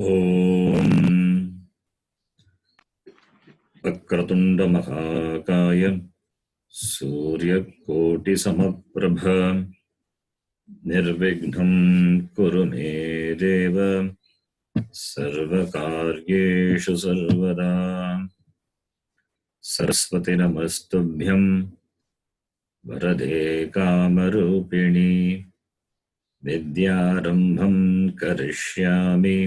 ॐ वक्रतुण्डमहाकाय सूर्यकोटिसमप्रभ निर्विघ्नं कुरु मे देव सर्वकार्येषु सर्वदा। सरस्वती नमस्तुभ्यं वरदे कामरूपिणि विद्यारम्भं करिष्यामि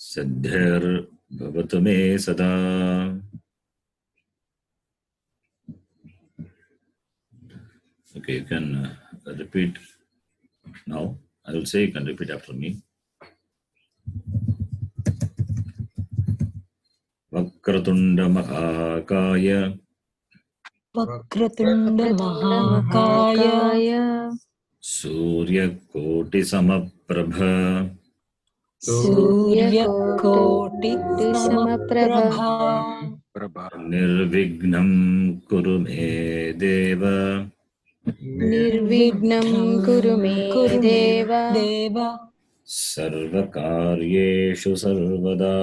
सिद्धिर्भवतु मे सदा। Okay, you can repeat now. I will say you can repeat after me. Vakratunda Mahakaya Vakratunda Mahakaya Surya Koti Samaprabha Surya Koti Samaprabha Nirvignam Kuru Me Deva Nirvignam Kuru Me Deva Sarvakaryeshu Sarvada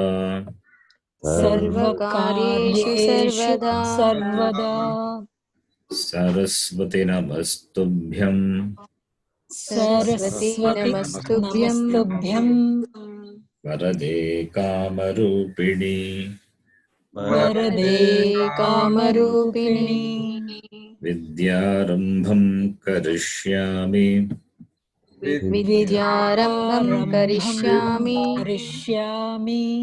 Sarvakaryeshu Sarvada Saraswati Namastubhyam Saraswati Namastubhyam Varade Kamarupini Varade Kamarupini Vidyarambham Karishyami Vidyarambham Karishyami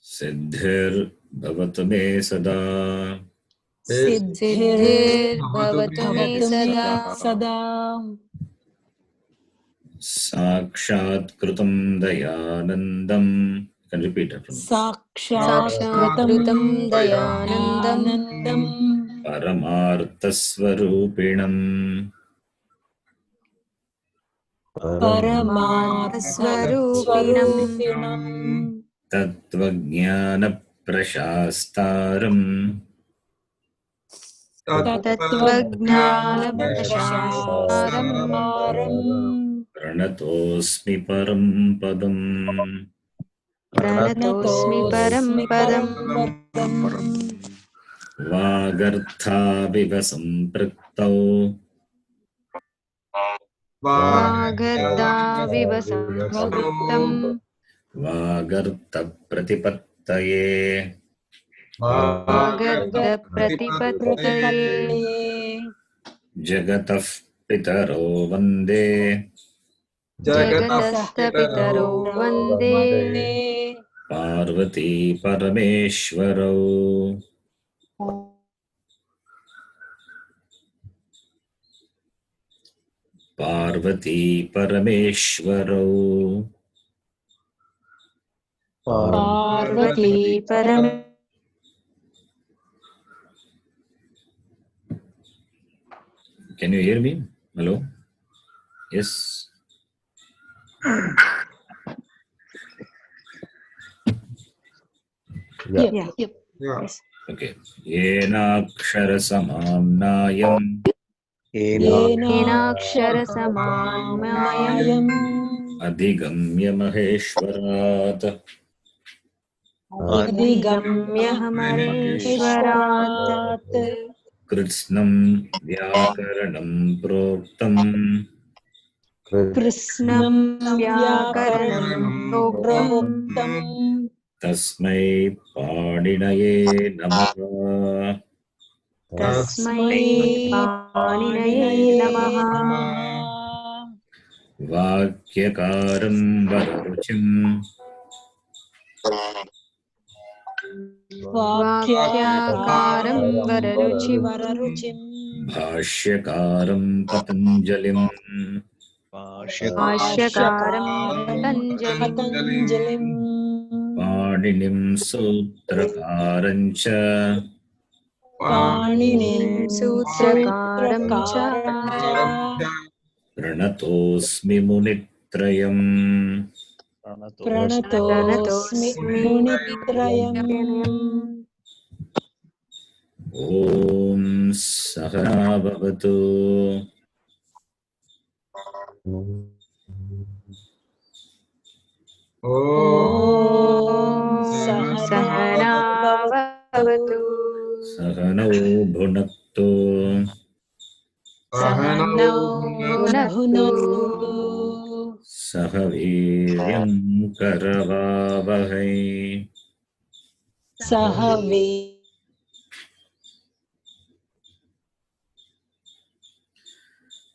Siddhir Bhavatu Me Sada Siddhir Bhavatu Me Sada Saṃskṛtam Dayanandam. You can repeat it from me. Saṃskṛtam Dayanandam Paramarthasvarupinam Paramarthasvarupinam Tattvajnana Prashastaram Tattvajnana Prashastaram Pranatosmi Param Padam Pranatosmi Param Padam Vagarthaviva Sampraktau Vagadhaviva Samskrtam Vagartha Pratipattaye Vagadha Pratipattaye Jagatah Pitaro Vande Jagatastha Pitaro Vande Parvati Parameshwarau Parvati Parameshwarau Parvati Param. Can you hear me? Hello? Yes. Yeah. Okay. Yenakshara samamnayam Yenakshara samamnayam Adhigamya maheshwarat Adhigamya Maheshwarat Kritsnam Vyakaranam Proktam Krishnam Vyakaranam Proktam Tasmai Paninaye Namaha Tasmai Paninaye Namaha Vakyakaram Vararuchim Vakyakaram Vararuchim Bhashyakaram Patanjalim Bhashyakaram Patanjalim Paninim Sutrakarancha Paninim Sutrakaramcha Pranatosmi Munitrayam Pranatosmi Munitrayam Om Sahana Bhavatu सहनावतु Sahanau bhunaktu. सहनौ भुनक्तु Sahaviryam karavavahai. Sahave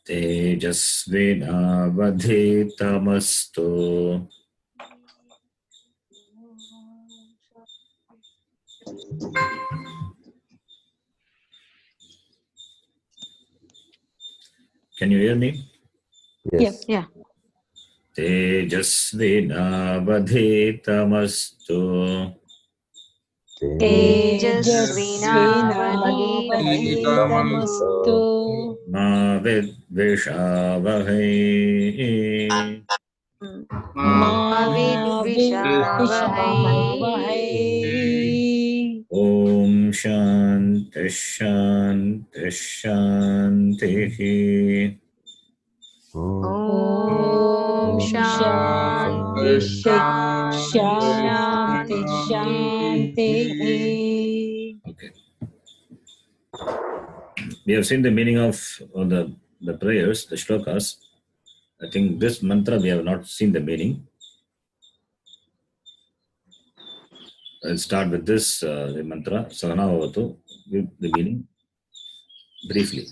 Tejasvinavadhitamastu. Can you hear me? Yep. Yeah. Tejasvinavadhitamastu. तेजस्विनावधीतमस्तु Tejasvinavadhitamastu Ma vidvishavahai. Ma विद्विषावहै Vidvishavahai Om Shanti Shanti Shanti. ॐ शान्ति शान्ति Shanti शान्तिः Shanti Okay. We have seen the meaning of the prayers, the shlokas. I think this mantra we have not seen the meaning. I'll start with this the mantra, Sahanavavatu, give the meaning briefly.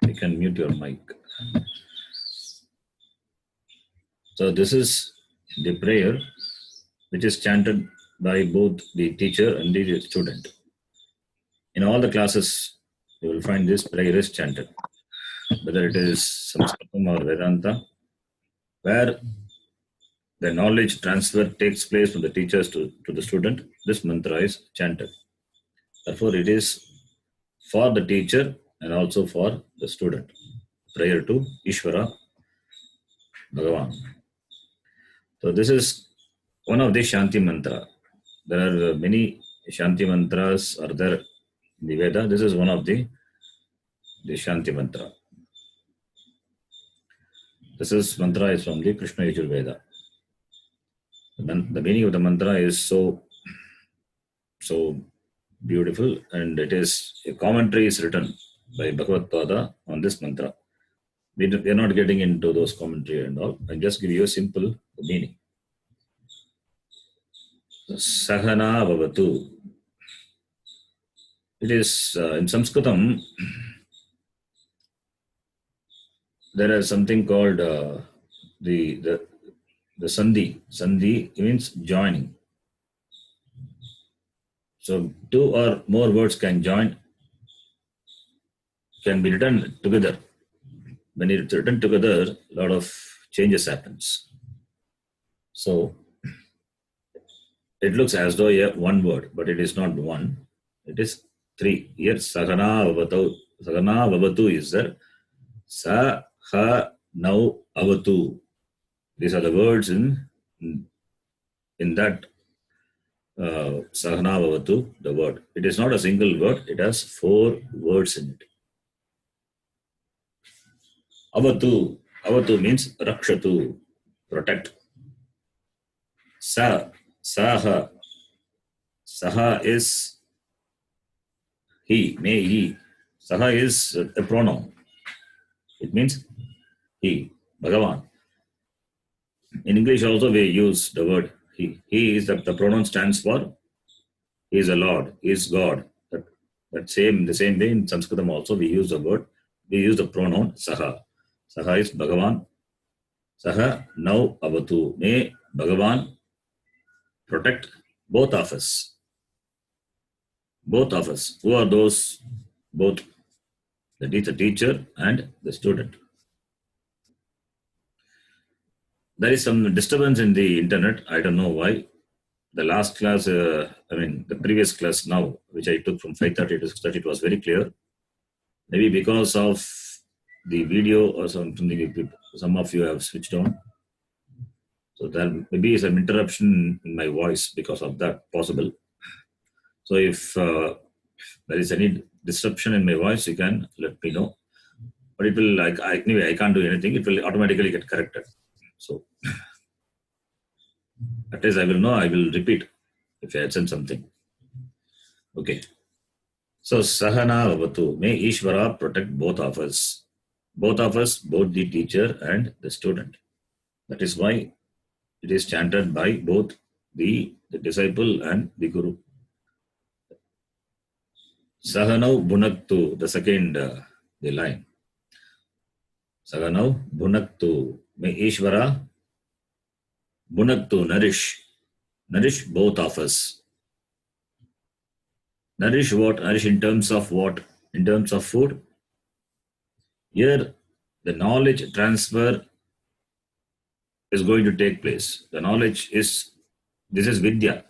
You can mute your mic. So this is the prayer which is chanted by both the teacher and the student. In all the classes, you will find this prayer is chanted, whether it is Samskrtam or Vedanta, where the knowledge transfer takes place from the teachers to the student. This mantra is chanted. Therefore, it is for the teacher and also for the student. Prayer to Ishvara Bhagavan. So this is one of the Shanti mantra. There are many Shanti mantras are there in the Veda. This is one of the Shanti mantra. This is mantra is from the Krishna Yajurveda. The meaning of the mantra is so beautiful, and it is a commentary is written by Bhagavad Pada on this mantra. We are not getting into those commentary and all. I just give you a simple meaning. Sahana Bhavatu. It is in Samskrtam. There is something called the sandhi. Sandhi means joining. So two or more words can join, can be written together. When it's written together, a lot of changes happens. So it looks as though one word, but it is not one. It is three. Here Sahana Vavatu is there. Sa ha now avatu. These are the words in that Sahana Vavatu, the word. It is not a single word, it has 4 words in it. Avatu. Avatu means Rakshatu, protect. Saha. Saha is he, may he. Saha is a pronoun. It means he, Bhagavan. In English also we use the word he. He is the pronoun stands for he is a Lord, he is God. The same way in Samskrtam also we use the pronoun Saha. Saha is Bhagavan. Saha now avatu. May Bhagavan protect both of us. Both of us. Who are those? Both the teacher and the student. There is some disturbance in the internet. I don't know why. The last class, the previous class now, which I took from 5:30 to 6:30, it was very clear. Maybe because of the video or something, some of you have switched on. So there maybe is an interruption in my voice because of that possible. So if there is any disruption in my voice, you can let me know. But it will anyway, I can't do anything. It will automatically get corrected. So At least I will know, I will repeat if I had said something. Okay. So, Sahana Bhavatu. May Ishvara protect both of us. Both of us, both the teacher and the student. That is why it is chanted by both the disciple and the guru. Sahanau Bhunaktu, the second the line. Sahanau Bhunaktu. May Ishvara Bhunaktu nourish both of us. Nourish what? Nourish in terms of what? In terms of food. Here, the knowledge transfer is going to take place. The knowledge is, this is Vidya.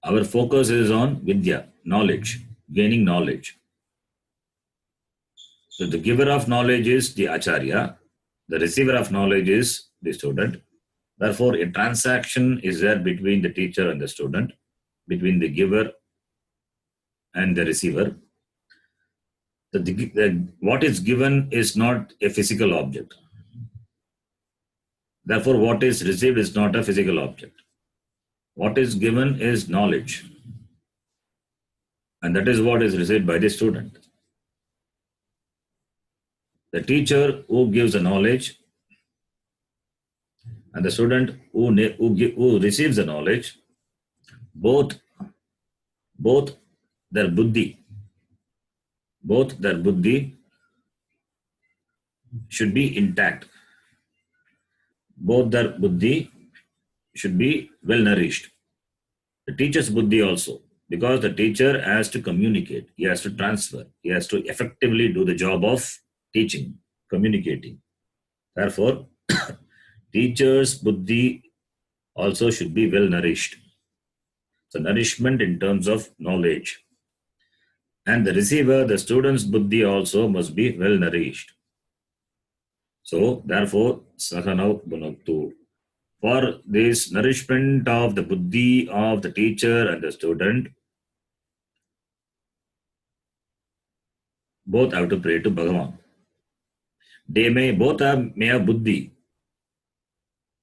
Our focus is on Vidya, knowledge, gaining knowledge. So the giver of knowledge is the Acharya, the receiver of knowledge is the student. Therefore, a transaction is there between the teacher and the student, between the giver and the receiver. What is given is not a physical object. Therefore, what is received is not a physical object. What is given is knowledge. And that is what is received by the student. The teacher who gives the knowledge and the student who receives the knowledge, both their buddhi should be intact. Both their buddhi should be well nourished. The teacher's buddhi also, because the teacher has to communicate, he has to transfer, he has to effectively do the job of teaching, communicating. Therefore, teacher's buddhi also should be well nourished. So nourishment in terms of knowledge. And the receiver, the student's buddhi also must be well nourished. So therefore, Sahanau Bhunaktu. For this nourishment of the buddhi of the teacher and the student, both have to pray to Bhagavan. They may both may have buddhi.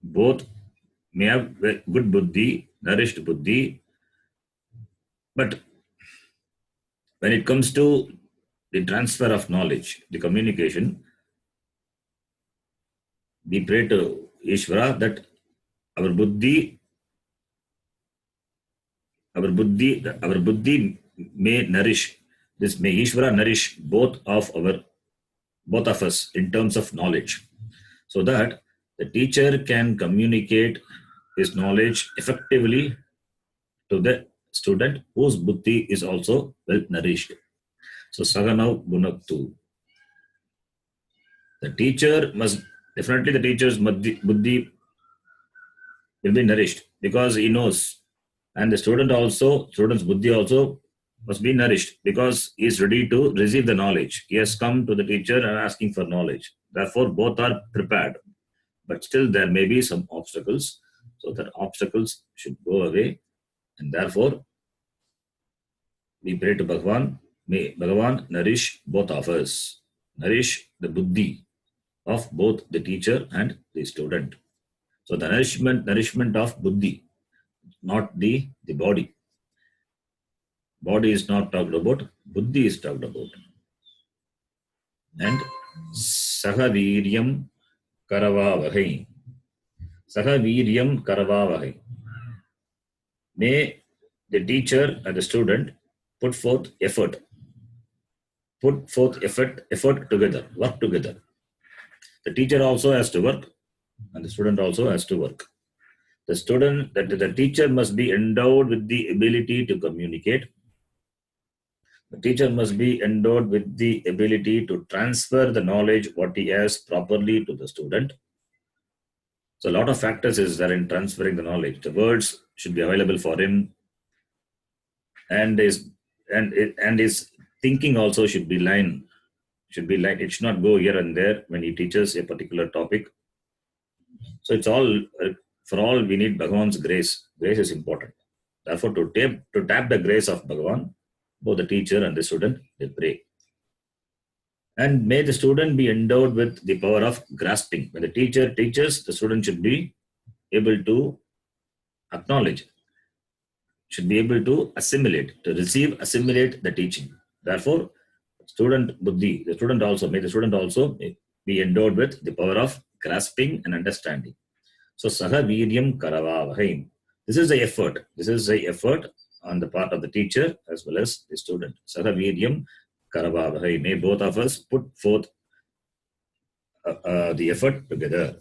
Both may have good buddhi, nourished buddhi. But when it comes to the transfer of knowledge, the communication, we pray to Ishvara that our buddhi may nourish. This may Ishvara nourish both of us in terms of knowledge, so that the teacher can communicate his knowledge effectively to the student whose buddhi is also well nourished. So Saganau Bhunaktu. The teacher must definitely, the teacher's buddhi will be nourished because he knows, and the student's buddhi also must be nourished because he is ready to receive the knowledge. He has come to the teacher and asking for knowledge. Therefore, both are prepared. But still, there may be some obstacles. So that obstacles should go away. And therefore, we pray to Bhagavan. May Bhagavan nourish both of us. Nourish the buddhi of both the teacher and the student. So the nourishment of buddhi, not the body. Body is not talked about, buddhi is talked about. And Sahaviryam Karavavahai. Sahaviryam Karavavahai. May the teacher and the student put forth effort. Put forth effort together, work together. The teacher also has to work and the student also has to work. The teacher must be endowed with the ability to communicate. The teacher must be endowed with the ability to transfer the knowledge, what he has, properly to the student. So a lot of factors is there in transferring the knowledge. The words should be available for him, and his thinking also should be line. It should not go here and there when he teaches a particular topic. So it's all for all we need Bhagavan's grace. Grace is important. Therefore, to tap the grace of Bhagavan, both the teacher and the student, they pray. And may the student be endowed with the power of grasping. When the teacher teaches, the student should be able to acknowledge, should be able to assimilate, to receive, assimilate the teaching. Therefore, student buddhi, the student also, may the student also be endowed with the power of grasping and understanding. So, saha viryam karavavahai. This is the effort. This is the effort on the part of the teacher as well as the student. Saha viryam karavavahai. May both of us put forth the effort together.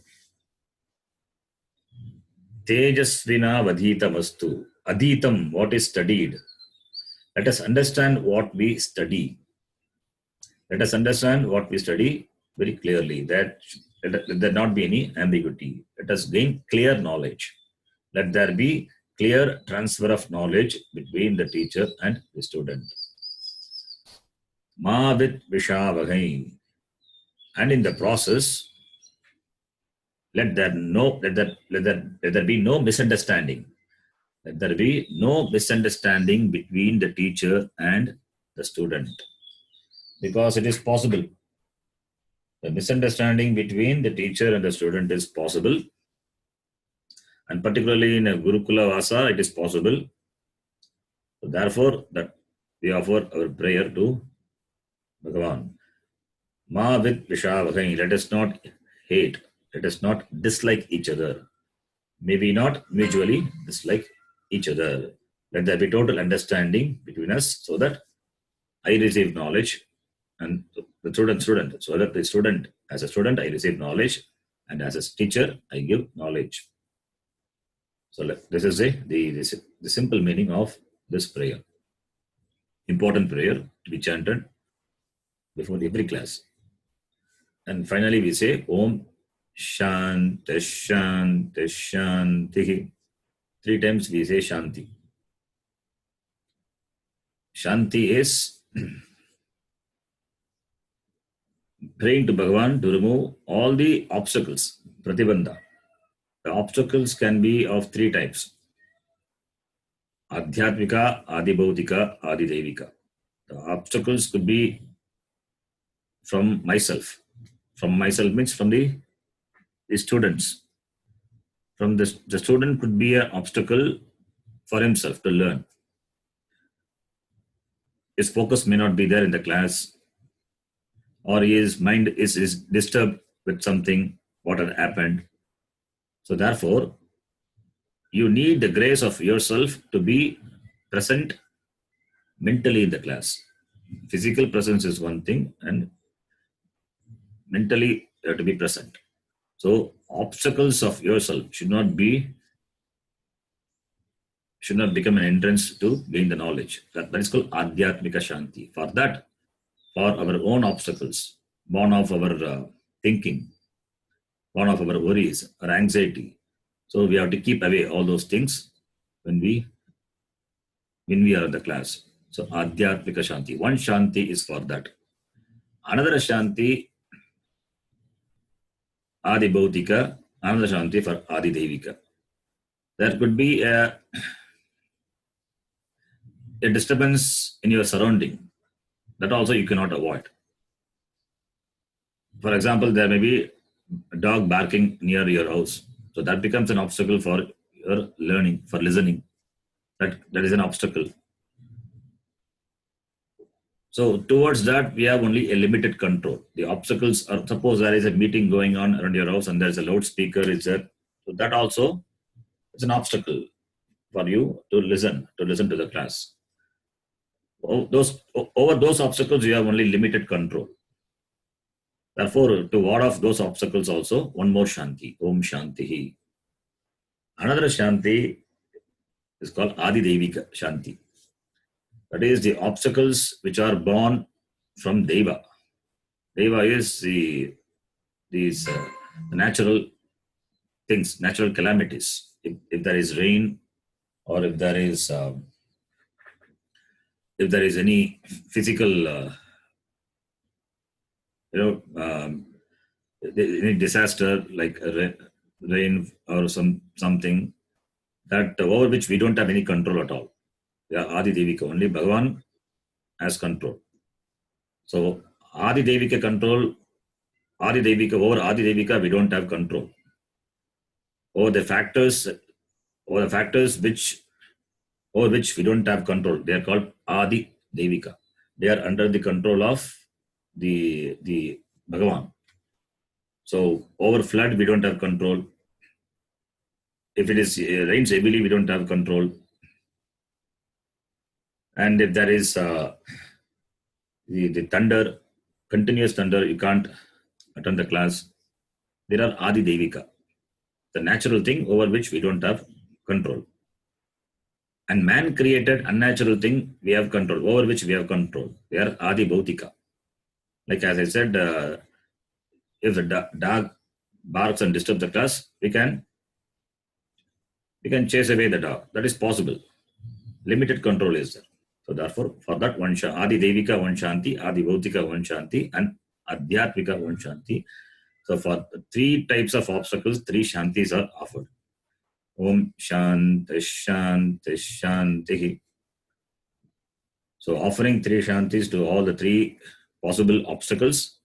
Tejasvina vadhitamastu. Adhitam, what is studied. Let us understand what we study. Let us understand what we study very clearly. That let there not be any ambiguity. Let us gain clear knowledge. Let there be clear transfer of knowledge between the teacher and the student. Ma vit vishavahai. And in the process, let there be no misunderstanding. Let there be no misunderstanding between the teacher and the student. Because it is possible. The misunderstanding between the teacher and the student is possible. And particularly in a Gurukula Vasa, it is possible. So therefore, that we offer our prayer to Bhagavan. Ma vit vishavahai. Let us not hate. Let us not dislike each other. Maybe not mutually dislike each other. Let there be total understanding between us so that I receive knowledge and the student. So that the student, as a student, I receive knowledge, and as a teacher, I give knowledge. So this is the simple meaning of this prayer. Important prayer to be chanted before every class. And finally we say Om Shanti Shanti Shanti. 3 times we say Shanti. Shanti is praying to Bhagavan to remove all the obstacles, pratibandha. The obstacles can be of 3 types. Adhyatmika, Adibhautika, Adidevika. The obstacles could be from myself. From myself means from the students. From the student could be an obstacle for himself to learn. His focus may not be there in the class, or his mind is disturbed with something, what had happened. So therefore, you need the grace of yourself to be present mentally in the class. Physical presence is one thing, and mentally you have to be present. So obstacles of yourself should not become an entrance to gain the knowledge. That is called Adhyatmika Shanti. For that, for our own obstacles, born of our thinking, born of our worries, our anxiety. So we have to keep away all those things when we are in the class. So Adhyatmika Shanti. One Shanti is for that. Another Shanti, Adi Bhautika, another Shanti for Adi Devika. There could be a disturbance in your surrounding. That also you cannot avoid. For example, there may be a dog barking near your house. So that becomes an obstacle for your learning, for listening. That is an obstacle. So towards that, we have only a limited control. The obstacles are, suppose there is a meeting going on around your house and there is a loudspeaker, is there. So that also is an obstacle for you to listen to the class. Over those obstacles, you have only limited control. Therefore, to ward off those obstacles also, one more Shanti, Om Shantihi. Another Shanti is called Adi Devika Shanti. That is the obstacles which are born from Deva. Deva is the natural things, natural calamities. If there is rain, or if there is any physical, any disaster like rain or something that over which we don't have any control at all. Yeah, Adi Devika, only Bhagavan has control. So Adi Devika control, over Adi Devika we don't have control. over the factors which over which we don't have control. They are called Adi Devika. They are under the control of the Bhagavan. So over flood, we don't have control. If it is rains heavily, we don't have control. And if there is the thunder, continuous thunder, you can't attend the class. There are Adi Devika, the natural thing over which we don't have control. And man created unnatural thing we have control, over which we have control. They are Adi Bhautika. Like as I said, if the dog barks and disturbs the class, we can chase away the dog. That is possible. Limited control is there. So therefore, for that one Adi Devika one Shanti, Adi Bhautika one Shanti, and Adhyatmika one Shanti. So for three types of obstacles, three Shantis are offered. Om Shanti Shanti Shanti. So offering three Shantis to all the three possible obstacles.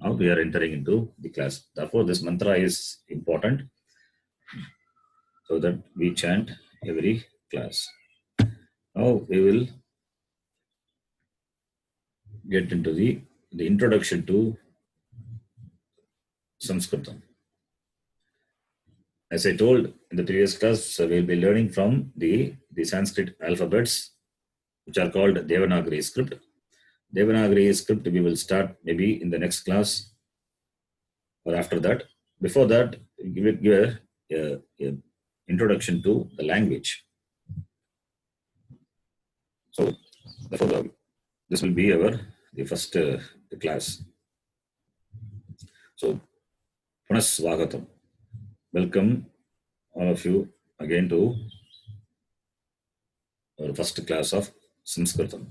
Now we are entering into the class. Therefore, this mantra is important so that we chant every class. Now we will get into the introduction to Samskrtam. As I told in the previous class, we will be learning from the Sanskrit alphabets, which are called Devanagari script. Devanagari script we will start maybe in the next class or after that. Before that, give a introduction to the language. So, therefore, this will be the first class. So, Punas Swagatam. Welcome all of you again to our first class of Samskrtam.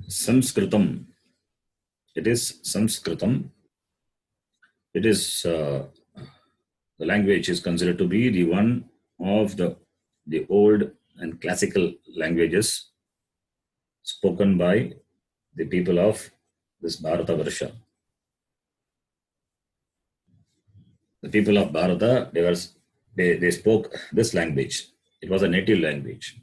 Samskrtam. It is Samskrtam. It is the language is considered to be the one of the old and classical languages spoken by the people of this Bharata Varsha. The people of Bharata, they spoke this language. It was a native language.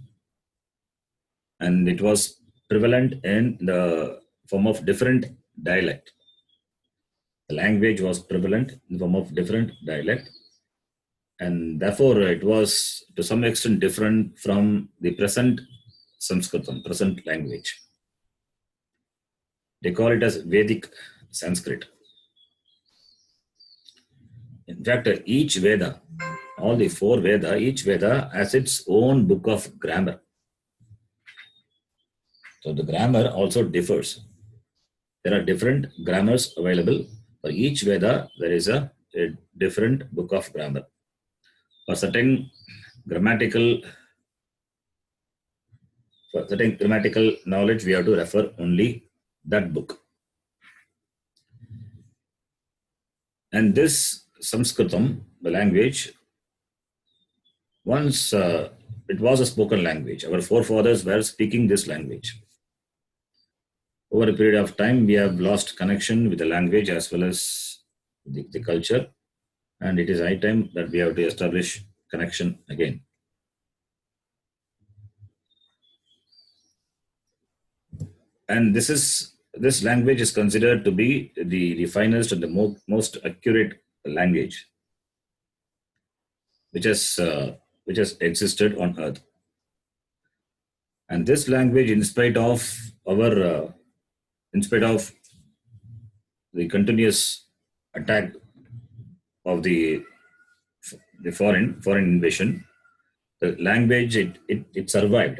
And it was prevalent in the form of different dialect. The language was prevalent in the form of different dialect. And therefore, it was to some extent different from the present Samskrtam, present language. They call it as Vedic Sanskrit. In fact, each Veda, all the four Veda, each Veda has its own book of grammar. So the grammar also differs. There are different grammars available. For each Veda, there is a different book of grammar. For certain grammatical knowledge, we have to refer only that book. And this Samskrtam, the language, once it was a spoken language. Our forefathers were speaking this language. Over a period of time, we have lost connection with the language as well as the culture. And it is high time that we have to establish connection again. And this language is considered to be the finest and the most accurate language which has existed on earth. And this language, in spite of the continuous attack of the foreign invasion, the language it survived.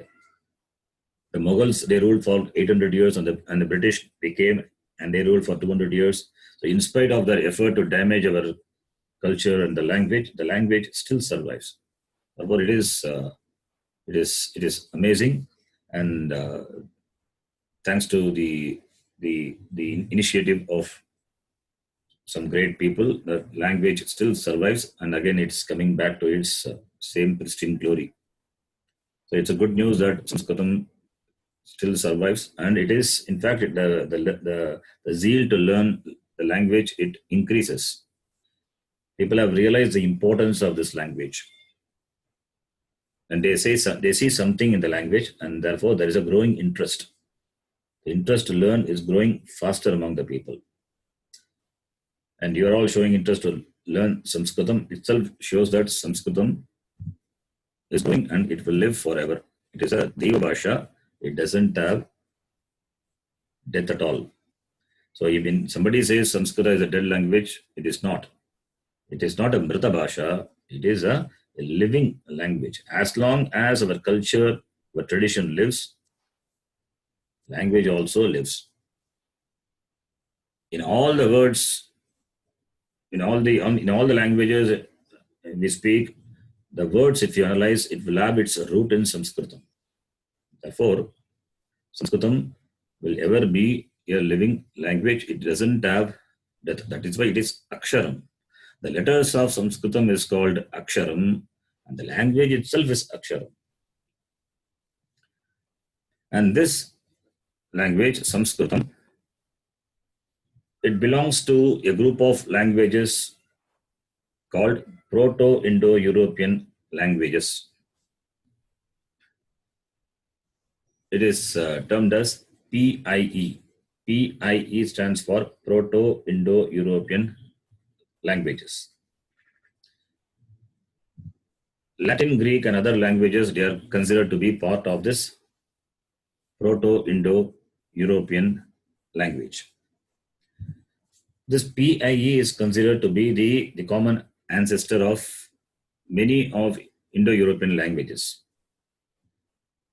The Mughals, they ruled for 800 years, and the British came and they ruled for 200 years. So in spite of their effort to damage our culture and the language still survives. Therefore, it is amazing, and thanks to the initiative of some great people, the language still survives, and again it's coming back to its same pristine glory. So it's a good news that Samskrtam still survives, and it is in fact the zeal to learn the language, it increases. People have realized the importance of this language. And they see something in the language, and therefore there is a growing interest. The interest to learn is growing faster among the people. And you are all showing interest to learn Samskrtam. Itself shows that Samskrtam is growing and it will live forever. It is a Deva Bhasha. It doesn't have death at all. So even somebody says Samskrita is a dead language, it is not. It is not a Mrita Bhasha. It is a living language. As long as our culture, our tradition lives, language also lives. In all the words, in all the languages we speak, the words, if you analyze, it will have its root in Samskrtam. Therefore, Samskrtam will ever be a living language. It doesn't have death. That is why it is Aksharam. The letters of Samskrtam is called Aksharam, and the language itself is Aksharam. And this language, Samskrtam, it belongs to a group of languages called Proto-Indo-European languages. It is termed as PIE. PIE stands for Proto-Indo-European languages. Latin, Greek, and other languages, they are considered to be part of this Proto-Indo-European language. This PIE is considered to be the common ancestor of many of Indo-European languages.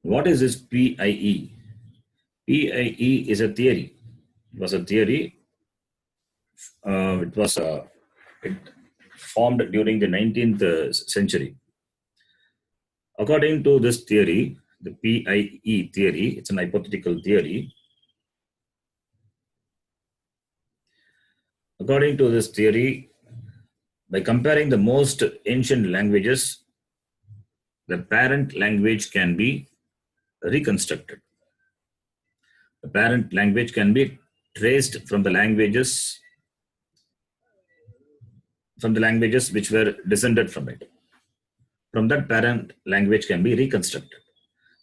What is this PIE? PIE is a theory. It was a theory. It formed during the 19th century. According to this theory, the PIE theory, it's an hypothetical theory. According to this theory, by comparing the most ancient languages, the parent language can be reconstructed. The parent language can be traced from the languages which were descended from it. From that parent language can be reconstructed.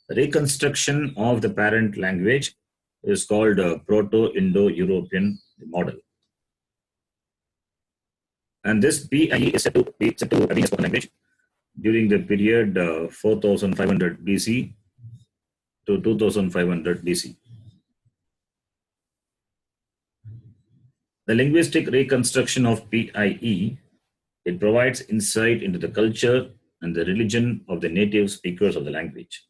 The reconstruction of the parent language is called a Proto-Indo-European model. And this PIE is said to be a spoken language during the period 4500 BC to 2500 BC. The linguistic reconstruction of PIE, it provides insight into the culture and the religion of the native speakers of the language.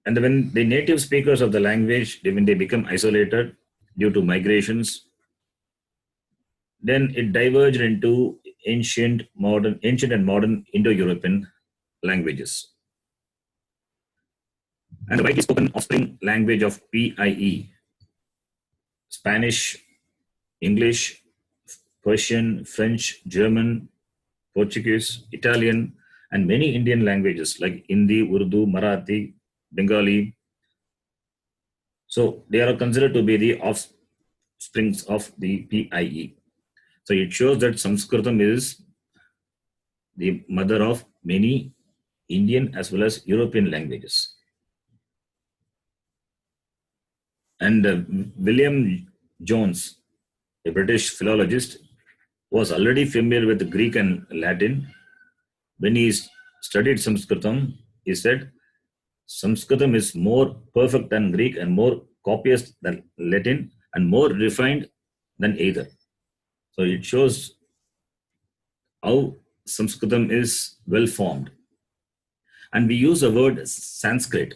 And when the native speakers of the language, when they become isolated due to migrations, then it diverged into ancient and modern Indo-European languages. And the widely spoken offspring language of PIE, Spanish, English, Persian, French, German, Portuguese, Italian, and many Indian languages like Hindi, Urdu, Marathi, Bengali. So they are considered to be the offsprings of the PIE. So it shows that Samskrtam is the mother of many Indian as well as European languages. And William Jones, a British philologist, was already familiar with Greek and Latin. When he studied Samskrtam, he said, Samskrtam is more perfect than Greek and more copious than Latin and more refined than either. So it shows how Samskrtam is well formed. And we use the word Sanskrit.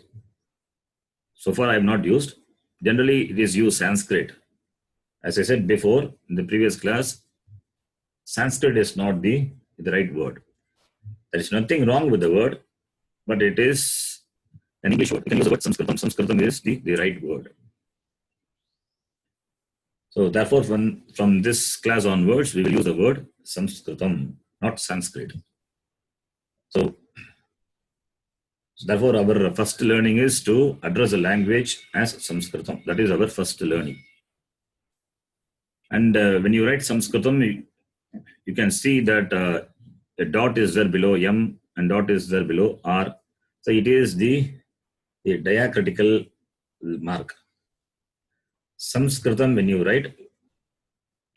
So far I have not used. Generally it is used Sanskrit. As I said before in the previous class, Sanskrit is not the right word. There is nothing wrong with the word, but it is an English word. You can use the word Samskrtam. Samskrtam is the right word. So therefore, from this class onwards, we will use the word Samskrtam, not Sanskrit. So So therefore, our first learning is to address a language as Samskrtam. That is our first learning. And when you write Samskrtam, you can see that a dot is there below M and dot is there below R. So it is the diacritical mark. Samskrtam, when you write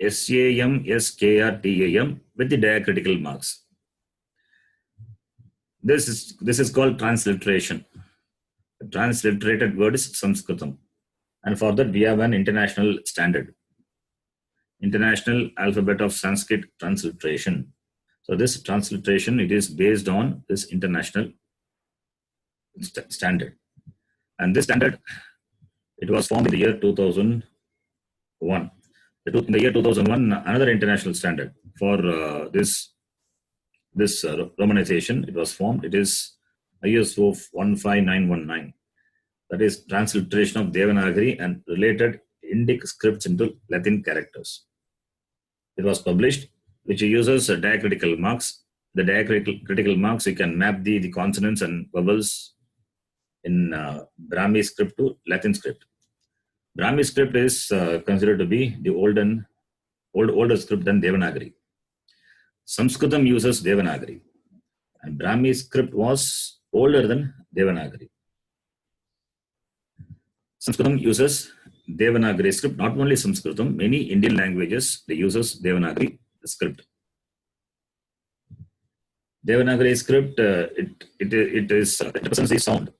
SAMSKRTAM with the diacritical marks. This is called transliteration. The transliterated word is Samskrtam. And for that, we have an international standard. International Alphabet of Sanskrit Transliteration. So this transliteration, it is based on this international standard. And this standard, it was formed in the year 2001. In the year 2001, another international standard for this romanization, it was formed. It is ISO 15919. That is transliteration of Devanagari and related Indic scripts into Latin characters. It was published, which uses diacritical marks. The diacritical marks, you can map the consonants and vowels in Brahmi script to Latin script. Brahmi script is considered to be the older script than Devanagari. Samskrtam uses Devanagari, and Brahmi script was older than Devanagari. Samskrtam uses Devanagari script. Not only Samskrtam, many Indian languages, they uses Devanagari script. Devanagari script, it represents the sound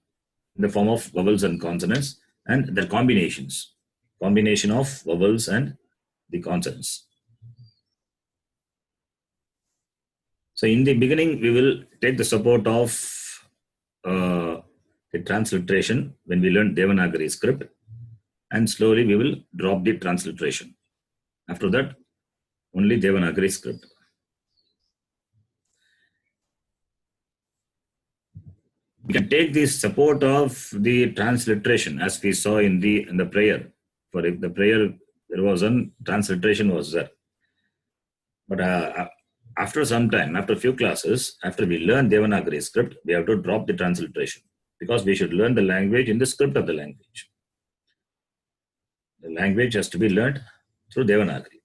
in the form of vowels and consonants and their combinations. Combination of vowels and the consonants. So in the beginning, we will take the support of the transliteration when we learn Devanagari script, and slowly we will drop the transliteration. After that, only Devanagari script. We can take the support of the transliteration as we saw in the prayer. For if the prayer, there was a transliteration was there. But after some time, after a few classes, after we learn Devanagari script, we have to drop the transliteration because we should learn the language in the script of the language. The language has to be learned through Devanagari.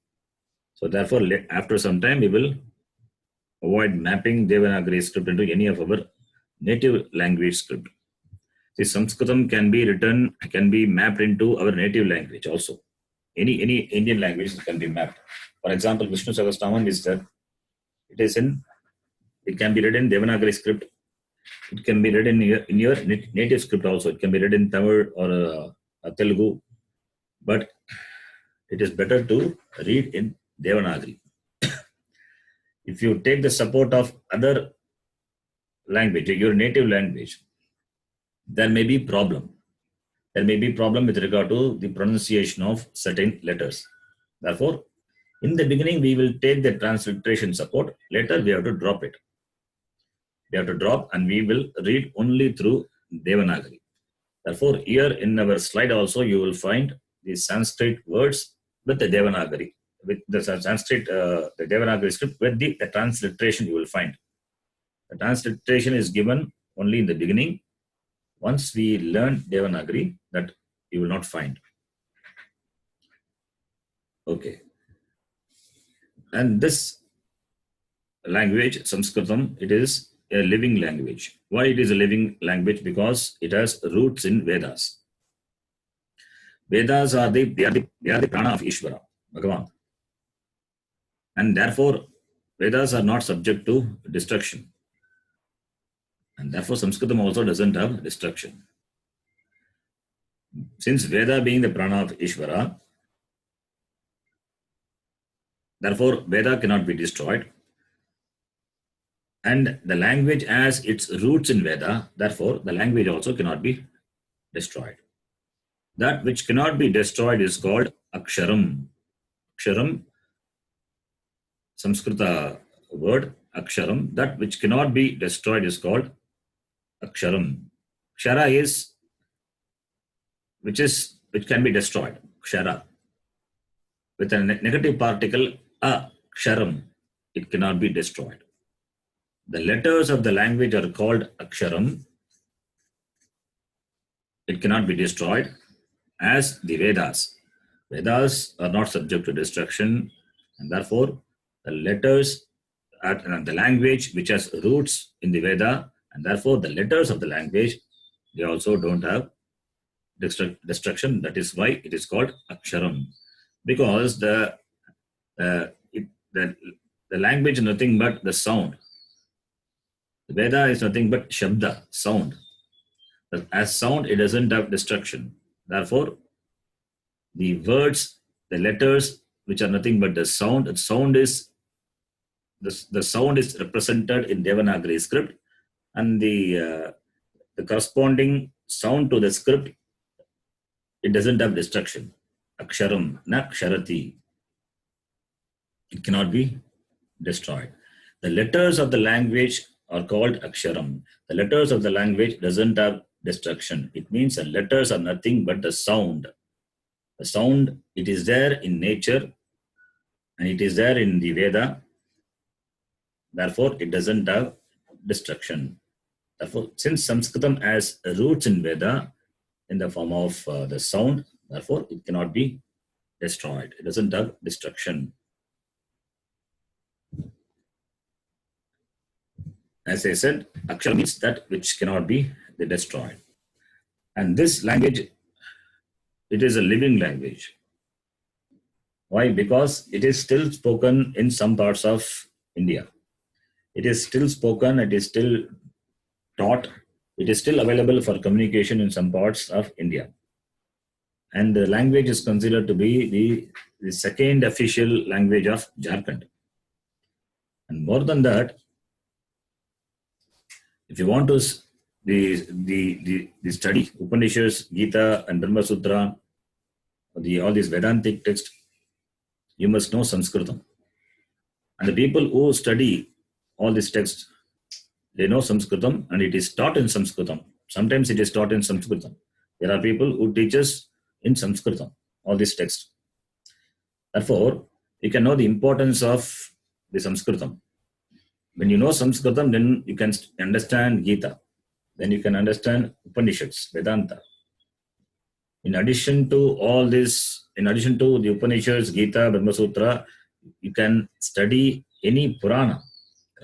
So therefore, after some time, we will avoid mapping Devanagari script into any of our native language script. See, Samskrtam can be mapped into our native language also. Any Indian language can be mapped. For example, Vishnu Sahasranamam is there. It can be read in Devanagari script. It can be read in your native script also. It can be read in Tamil or Telugu. But it is better to read in Devanagari. If you take the support of other language, your native language, there may be problem. There may be problem with regard to the pronunciation of certain letters. Therefore, in the beginning, we will take the transliteration support. Later, we have to drop it. We have to drop and we will read only through Devanagari. Therefore, here in our slide also, you will find the Sanskrit words with the Devanagari. With the Sanskrit, the Devanagari script with the transliteration you will find. The transliteration is given only in the beginning. Once we learn Devanagari, that you will not find. Okay. And this language, Samskrtam, it is a living language. Why it is a living language? Because it has roots in Vedas. Vedas are the prana of Ishvara, Bhagavan. And therefore, Vedas are not subject to destruction. And therefore, Samskrtam also doesn't have destruction. Since Veda being the prana of Ishvara, therefore, Veda cannot be destroyed. And the language has its roots in Veda, therefore, the language also cannot be destroyed. That which cannot be destroyed is called Aksharam. Aksharam, Samskrita word, Aksharam. That which cannot be destroyed is called Aksharam. Kshara is which can be destroyed. Kshara. With a negative particle, Aksharam, it cannot be destroyed. The letters of the language are called Aksharam, it cannot be destroyed as the Vedas. Vedas are not subject to destruction, and therefore the letters and the language which has roots in the Veda, and therefore the letters of the language, they also don't have destruction. That is why it is called Aksharam, because the, the language is nothing but the sound. The Veda is nothing but Shabda, sound. But as sound, it doesn't have destruction. Therefore, the words, the letters, which are nothing but the sound is the sound is represented in Devanagari script, and the corresponding sound to the script, it doesn't have destruction. Aksharam, na ksharati. It cannot be destroyed. The letters of the language are called aksharam. The letters of the language doesn't have destruction. It means the letters are nothing but the sound. The sound, it is there in nature and it is there in the Veda. Therefore, it doesn't have destruction. Therefore, since Samskritam has roots in Veda in the form of the sound, therefore, it cannot be destroyed. It doesn't have destruction. As I said, Akshara means that which cannot be destroyed. And this language, it is a living language. Why? Because it is still spoken in some parts of India. It is still spoken, it is still taught, it is still available for communication in some parts of India. And the language is considered to be the second official language of Jharkhand. And more than that, if you want to the study Upanishads, Gita, and Brahma Sutra, all these Vedantic texts, you must know Samskrtam. And the people who study all these texts, they know Samskrtam, and it is taught in Samskrtam. Sometimes it is taught in Samskrtam. There are people who teach us in Samskrtam, all these texts. Therefore, you can know the importance of the Samskrtam. When you know Samskrtam, then you can understand Gita. Then you can understand Upanishads, Vedanta. In addition to all this, in addition to the Upanishads, Gita, Brahma Sutra, you can study any Purana,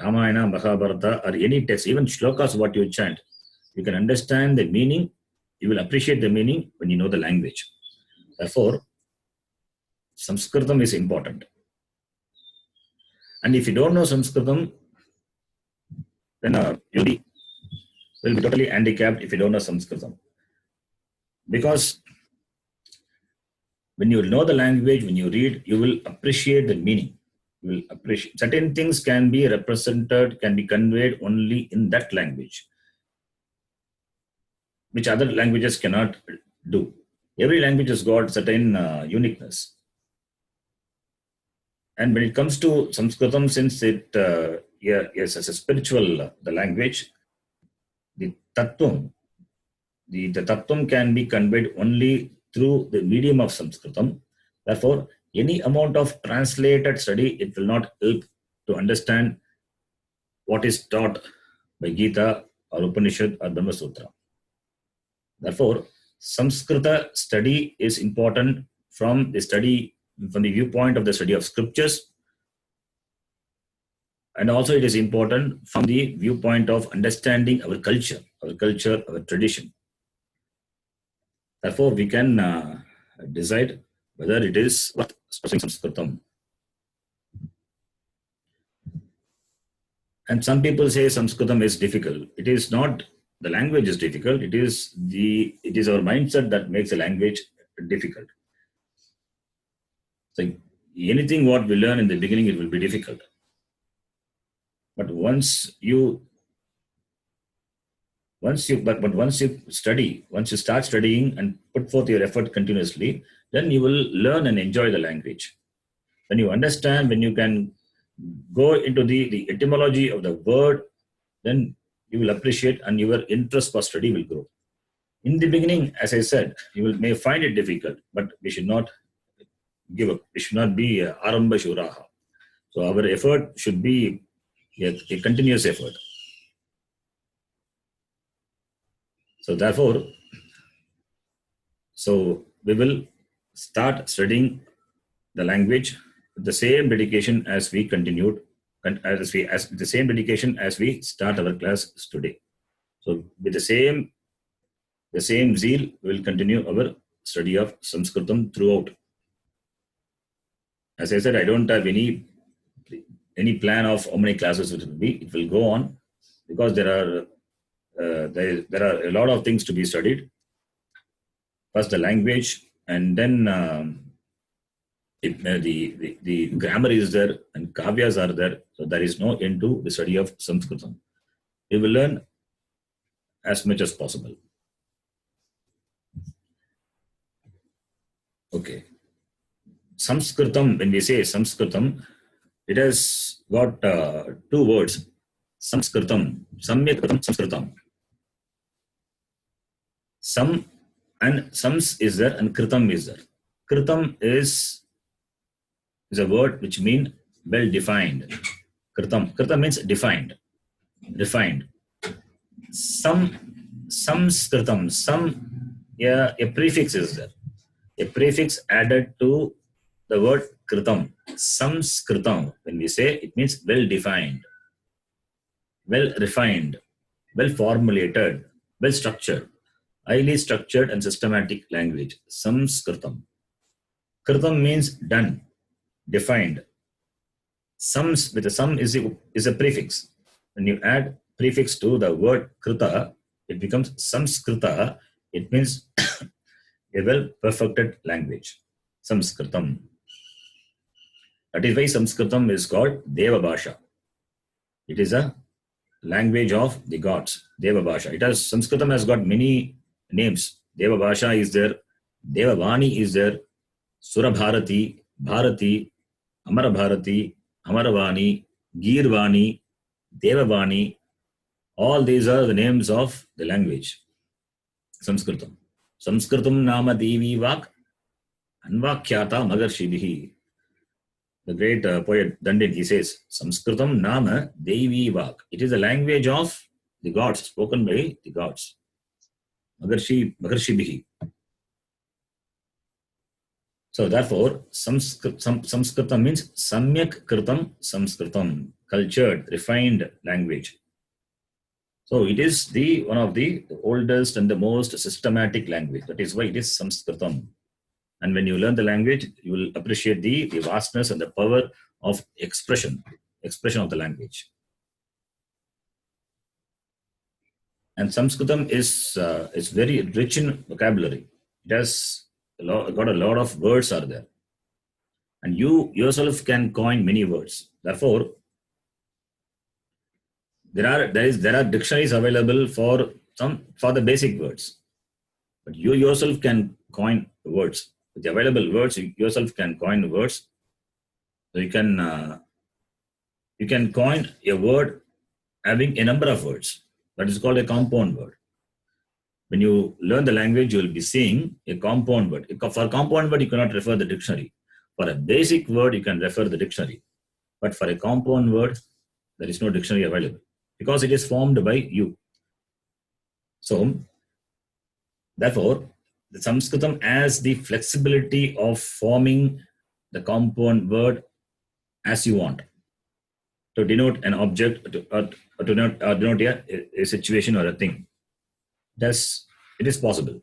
Ramayana, Mahabharata, or any text, even shlokas, what you chant. You can understand the meaning. You will appreciate the meaning when you know the language. Therefore, Samskrtam is important. And if you don't know Samskrtam, then you'll be totally handicapped if you don't know Samskrtam. Because when you know the language, when you read, you will appreciate the meaning. You will appreciate certain things can be represented, can be conveyed only in that language, which other languages cannot do. Every language has got certain uniqueness. And when it comes to Samskrtam, since it is as a spiritual the language, the tattvam, the tattvam can be conveyed only through the medium of Samskrtam. Therefore, any amount of translated study, it will not help to understand what is taught by Gita or Upanishad or Brahma Sutra. Therefore, Samskrita study is important from the viewpoint of the study of scriptures, and also it is important from the viewpoint of understanding our culture, our tradition. Therefore, we can decide whether it is worth studying Samskrtam. And some people say Samskrtam is difficult. It is not. The language is difficult. It is our mindset that makes the language difficult. So anything what we learn in the beginning, it will be difficult. But once you study, once you start studying and put forth your effort continuously, then you will learn and enjoy the language. When you understand, when you can go into the etymology of the word, then you will appreciate and your interest for study will grow. In the beginning, as I said, you may find it difficult, but we should not give up. We should not be aramba shuraha. So our effort should be a continuous effort. So therefore, So we will start studying the language with the same dedication as we continued, and as the same dedication as we start our class today. So with the same zeal, we will continue our study of Samskrtam throughout. As I said, I don't have any plan of how many classes it will be. It will go on because there are a lot of things to be studied. First the language, and then the grammar is there, and kavyas are there. So there is no end to the study of Samskrtam. We will learn as much as possible. Okay. Samskrtam, when we say Samskrtam, it has got two words. Samskrtam, Samyakratam, Samskrtam. Sam and Sams is there and Kritam is there. Kritam is a word which means well defined. Kritam means defined, refined. Samskrtam, a prefix is there. A prefix added to the word Kritam. Samskrtam, when we say, it means well defined, well refined, well formulated, well structured, highly structured and systematic language. Samskrtam. Kritam means done, defined. Sams with a sum is a prefix. When you add prefix to the word krita, it becomes Samskrita. It means a well perfected language. Samskrtam. That is why Samskrtam is called Deva Bhasha. It is a language of the gods. Deva Bhasha. Samskrtam has got many names. Deva Bhasha is there. Deva Vani is there. Surabharati, Bharati, Amara Bharati, Amaravani, Girvani, Devavani. All these are the names of the language. Samskrtam. Samskrtam nama devi vak anvakhyata magarshibhi. The great poet Dandin, he says, Samskrtam nama devi vak. It is the language of the gods, spoken by the gods. Magarshibhi. So therefore, Samskrtam means Samyak Kritam Samskrtam, cultured, refined language. So it is one of the oldest and the most systematic language. That is why it is Samskrtam. And when you learn the language, you will appreciate the vastness and the power of expression of the language. And Samskrtam is very rich in vocabulary. It has got a lot of words are there. And you yourself can coin many words. Therefore, there are dictionaries available for the basic words. But you yourself can coin words. With the available words, you yourself can coin words. So you can coin a word having a number of words. That is called a compound word. When you learn the language, you will be seeing a compound word. For a compound word, you cannot refer the dictionary. For a basic word, you can refer the dictionary. But for a compound word, there is no dictionary available because it is formed by you. So, therefore, the Samskrtam has the flexibility of forming the compound word as you want to denote an object, or to denote a situation or a thing. Thus, it is possible.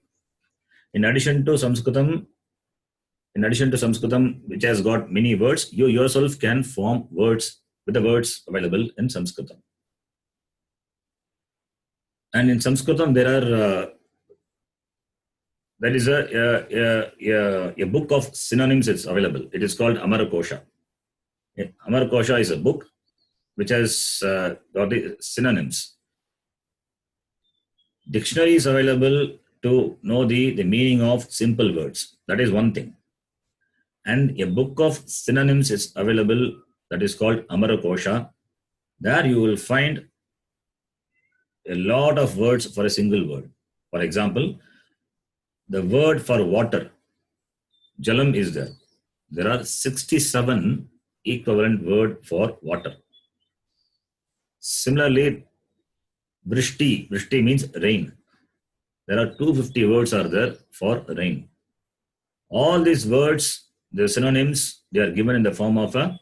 In addition to Samskrtam, which has got many words, you yourself can form words with the words available in Samskrtam. And in Samskrtam, there is a book of synonyms is available. It is called Amara Kosha. Amara Kosha is a book which has got the synonyms. Dictionary is available to know the meaning of simple words. That is one thing. And a book of synonyms is available that is called Amara Kosha. There you will find a lot of words for a single word. For example, the word for water, Jalam, is there. There are 67 equivalent words for water. Similarly, Vrishti means rain. there are 250 words are there for rain. All these words, the synonyms, they are given in the form of a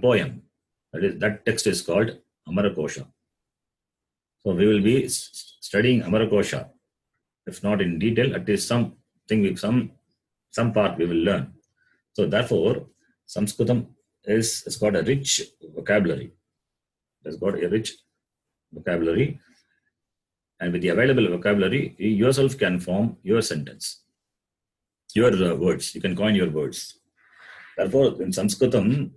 poem. That text is called Amarakosha. So we will be studying Amarakosha. If not in detail, at least some part we will learn. So therefore, Samskrtam has got a rich vocabulary. It has got a rich vocabulary, and with the available vocabulary, you yourself can form your sentence, your words. You can coin your words. Therefore, in Samskrtam,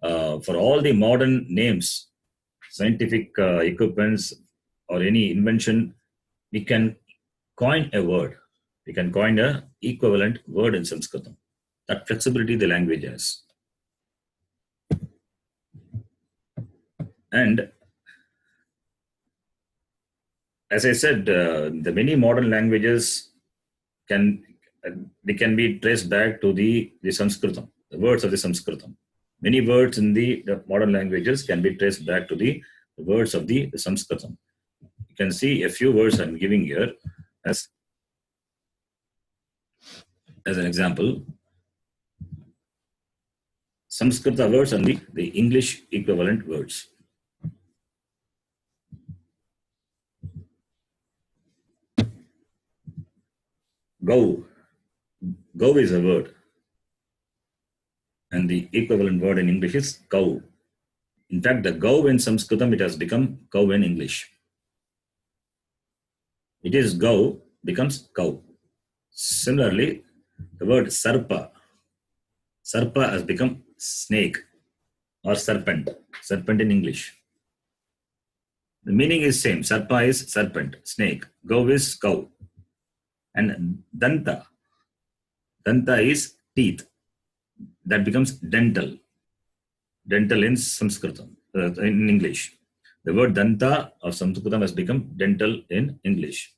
for all the modern names, scientific equipments, or any invention, we can coin a word. We can coin a equivalent word in Samskrtam. That flexibility the language has. And as I said, the many modern languages can be traced back to the Samskrtam, the words of the Samskrtam. Many words in the modern languages can be traced back to the words of the Samskrtam. You can see a few words I'm giving here as an example. Samskrita words and the English equivalent words. Go. Go is a word. And the equivalent word in English is cow. In fact, the go in Samskritam, it has become cow in English. It is go becomes cow. Similarly, the word sarpa. Sarpa has become snake or serpent. Serpent in English. The meaning is same. Sarpa is serpent, snake. Go is cow. And danta. Danta is teeth. That becomes dental. Dental in Samskritam, in English. The word danta of Samskritam has become dental in English.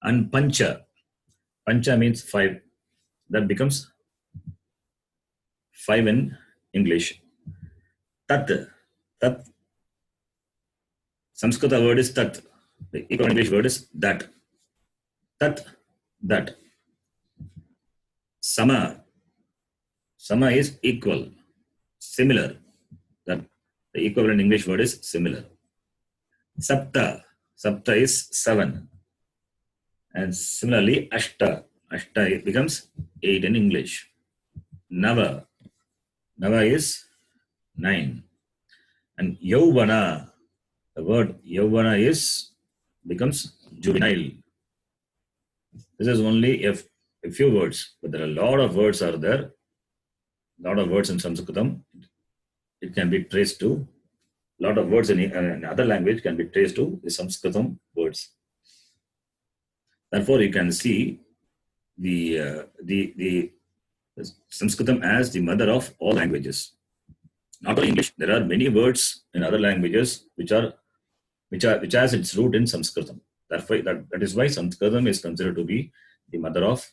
And pancha. Pancha means 5. That becomes 5 in English. Tat. Tat. Samskrita word is tat. The English word is that. Tat. That. Sama. Sama is equal, similar. That the equivalent English word is similar. Sapta. Sapta is 7. And similarly, Ashta. Ashta becomes 8 in English. Nava. Nava is 9. And Yauvana. The word Yauvana becomes juvenile. This is only a few words, but there are a lot of words are there. A lot of words in Samskritam. It can be traced to a lot of words in other language can be traced to the Samskritam words. Therefore, you can see the Samskritam as the mother of all languages. Not only English, there are many words in other languages which has its root in Samskritam. That is why Samskritam is considered to be the mother of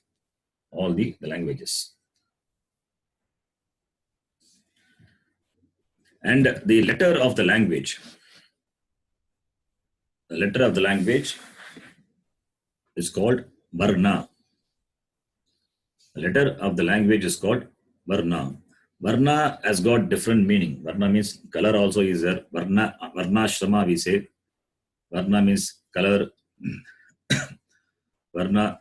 all the languages. And the letter of the language. The letter of the language is called Varna. The letter of the language is called Varna. Varna has got different meaning. Varna means color also is there. Varnashrama we say. Varna means color. Varna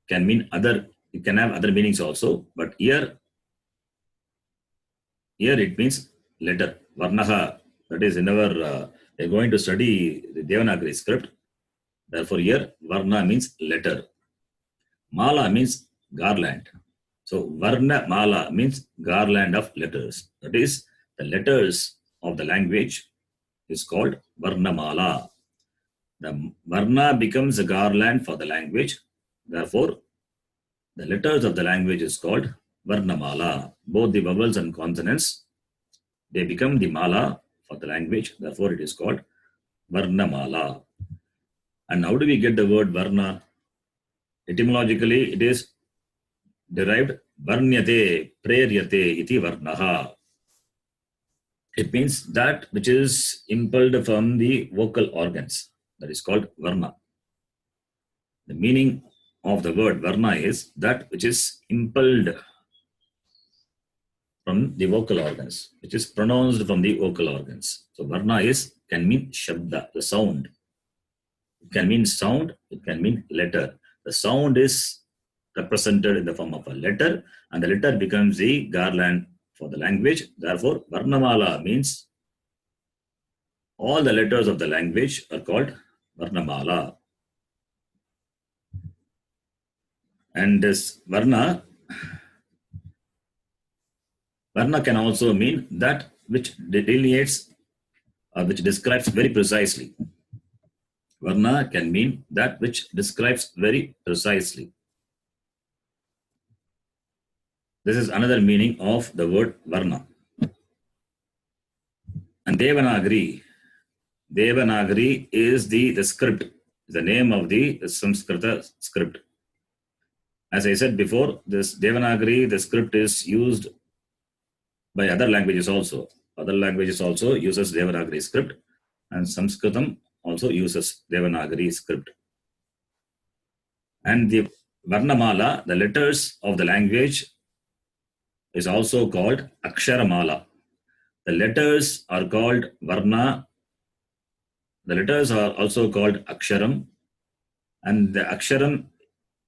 can mean other, it can have other meanings also. But here it means letter. Varnaha, that is in our, we are going to study the Devanagari script. Therefore here Varna means letter. Mala means garland. So Varnamala means garland of letters. That is, the letters of the language is called Varnamala. The Varna becomes a garland for the language. Therefore, the letters of the language is called Varnamala. Both the vowels and consonants, they become the mala for the language. Therefore, it is called Varnamala. And how do we get the word Varna? Etymologically, it is derived Varnyate, Preryate iti Varnaha. It means that which is impelled from the vocal organs. That is called Varna. The meaning of the word Varna is that which is impelled from the vocal organs, which is pronounced from the vocal organs. So Varna can mean Shabda, the sound. It can mean sound, it can mean letter. The sound is represented in the form of a letter, and the letter becomes the garland for the language. Therefore, Varnamala means all the letters of the language are called Varnamala. And this Varna can also mean that which delineates or which describes very precisely. Varna can mean that which describes very precisely. This is another meaning of the word Varna. And Devanagari is the script, the name of the Samskrita script. As I said before, this Devanagari, the script is used by other languages also. Other languages also uses Devanagari script, and Samskrtam also uses Devanagari script. And the Varnamala, the letters of the language, is also called Aksharamala. The letters are called Varna. The letters are also called Aksharam, and the Aksharam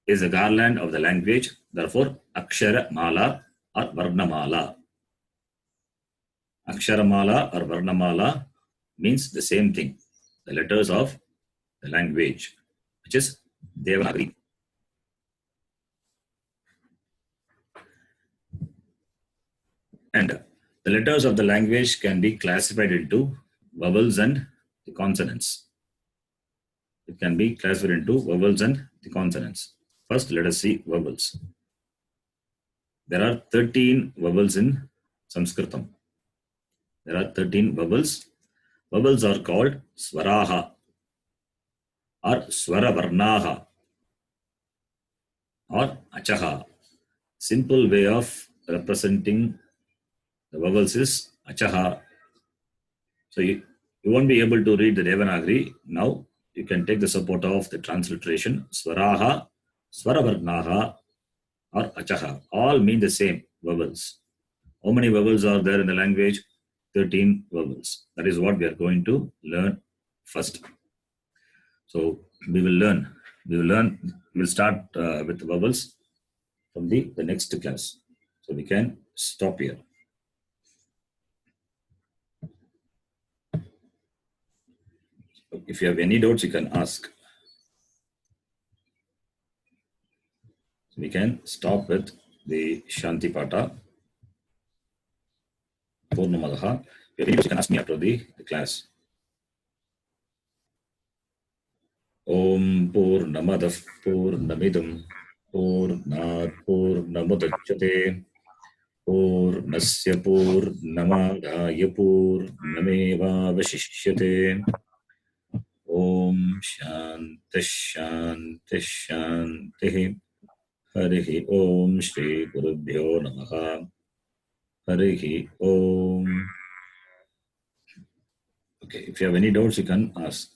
is a garland of the language. Therefore, Aksharamala or Varnamala. Aksharamala or Varnamala means the same thing, the letters of the language, which is Devanagari. And the letters of the language can be classified into vowels and the consonants. It can be classified into vowels and the consonants. First, let us see vowels. There are 13 vowels in Samskrtam. There are 13 vowels. Vowels are called Swaraha or Swaravarnaha or Achaha. Simple way of representing the vowels is Achaha. So you won't be able to read the Devanagari. Now you can take the support of the transliteration. Swaraha, Swaravarnaha or Achaha. All mean the same vowels. How many vowels are there in the language? 13 vowels. That is what we are going to learn first. So we will start with the vowels from the next class. So we can stop here. If you have any doubts, you can ask. So we can stop with the Shanti Pata. Varnamala. If you can ask me after the class. Om Purnamadah Purnamidam Purnat Purnamudachyate Purnasya Purnamadaya Purnameva Vashishyate. Om Shanti Shanti Shanti. Harihi Om Shri Gurubhyo Namaha. Harihi Om. Okay, if you have any doubts, you can ask.